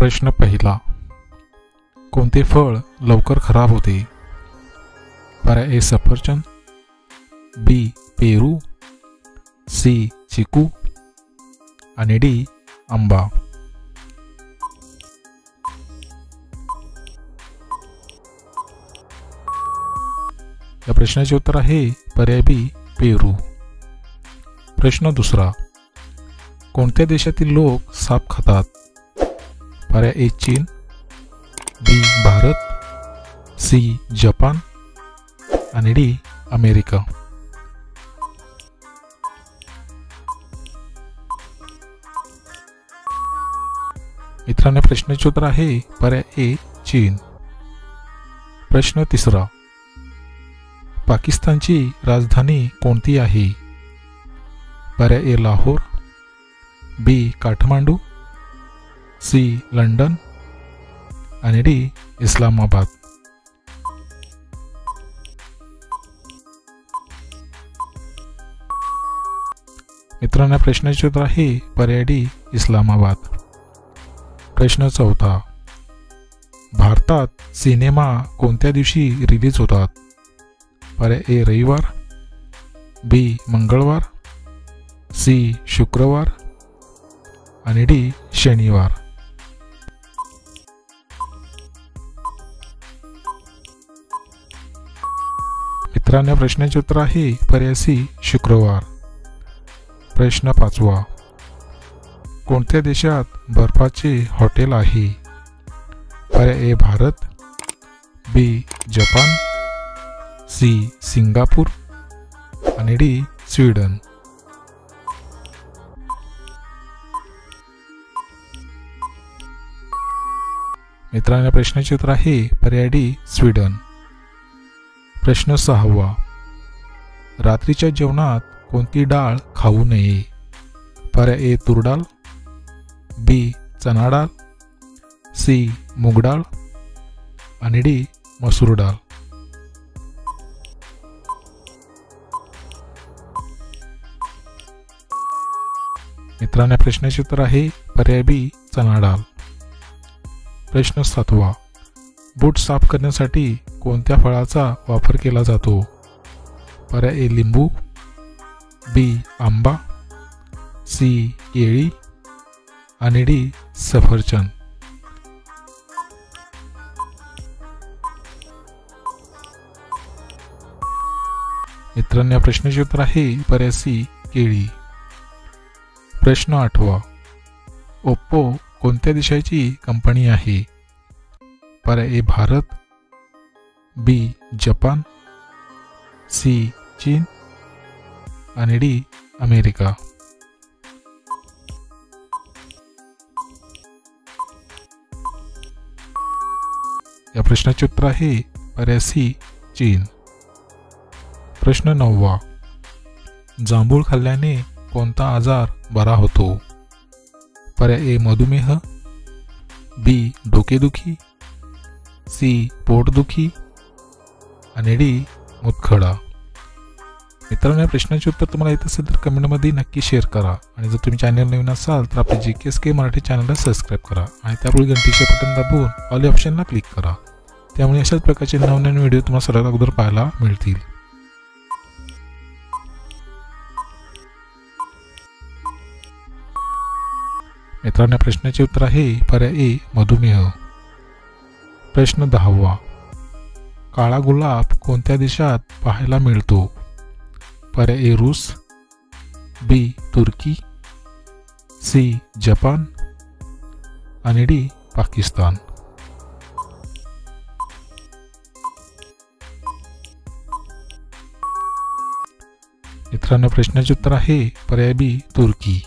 प्रश्न पहिला. कोणते फळ लवकर खराब होते? पर्याय ए सफरचंद, बी पेरू, सी चिकू आणि डी आंबा. या प्रश्नाचे उत्तर आहे पर्याय बी पेरू. प्रश्न दुसरा. कोणत्या देशातील लोक साप खातात? पर्याय ए चीन, बी भारत, सी जपान आणि डी अमेरिका. मित्रांनो, प्रश्नाचे उत्तर आहे पर्याय ए चीन. प्रश्न तिसरा. पाकिस्तानची राजधानी कोणती आहे? पर्याय ए लाहोर, बी काठमांडू, सी लंडन आणि डी इस्लामाबाद. मित्रांनो, प्रश्नाचे उत्तर आहे पर्याय डी इस्लामाबाद. प्रश्न चौथा. भारतात सिनेमा कोणत्या दिवशी रिलीज होतात? पर्याय ए रविवार, बी मंगळवार, सी शुक्रवार आणि डी शनिवार. मित्रांनो, प्रश्नाचे उत्तर आहे पर्याय सी शुक्रवार. प्रश्न पाचवा. कोणत्या देशात बर्फाचे हॉटेल आहे? पर्याय ए भारत, बी जपान, सी सिंगापूर आणि डी स्वीडन. मित्रांनो, प्रश्नाचे उत्तर आहे पर्याय डी स्वीडन. प्रश्न सहावा. रात्रीच्या जेवणात कोणती डाळ खाऊ नये? पर्याय ए तूर डाळ, बी चना डाळ, सी मूग डाळ आणि डी मसूर डाळ. मित्रांनो, प्रश्नाचे उत्तर आहे पर्याय बी चना डाळ. प्रश्न सातवा. बूट साफ करण्यासाठी कोणत्या फळाचा वापर केला जातो? पर्याय ए लिंबू, बी आंबा, सी केळी आणि डी सफरचंद. मित्रांनो, या प्रश्नाचे उत्तर आहे पर्याय सी केळी. प्रश्न आठवा. ओप्पो कोणत्या देशाची कंपनी आहे? पर्याय ए भारत, बी जपान, सी चीन आणि डी अमेरिका. या प्रश्नाचे उत्तर आहे पर्याय सी चीन. प्रश्न नववा. जांभूळ खाल्ल्याने कोणता आजार बरा होतो? पर्याय ए मधुमेह, बी डोकेदुखी, सी पोटदुखी आणि डी मुतखडा. मित्रांनो, या प्रश्नाचे उत्तर तुम्हाला येत असेल तर कमेंटमध्ये नक्की शेअर करा आणि जर तुम्ही चॅनल नवीन असाल तर आपल्या GKSK मराठी चॅनलला सबस्क्राईब करा आणि त्यापुढे घंटीचे बटन दाबून ऑल ऑप्शनला क्लिक करा. त्यामुळे अशाच प्रकारचे नवनवीन व्हिडिओ तुम्हाला सर्वात अगोदर पाहायला मिळतील. मित्रांनो, प्रश्नाचे उत्तर आहे पर्याय ए मधुमेह. प्रश्न 10वा. काळा गुलाब कोणत्या देशात पाहायला मिळतो? पर्याय ए रूस, बी तुर्की, सी जपान आणि डी पाकिस्तान. मित्रांनो, प्रश्नाचे उत्तर आहे पर्याय बी तुर्की.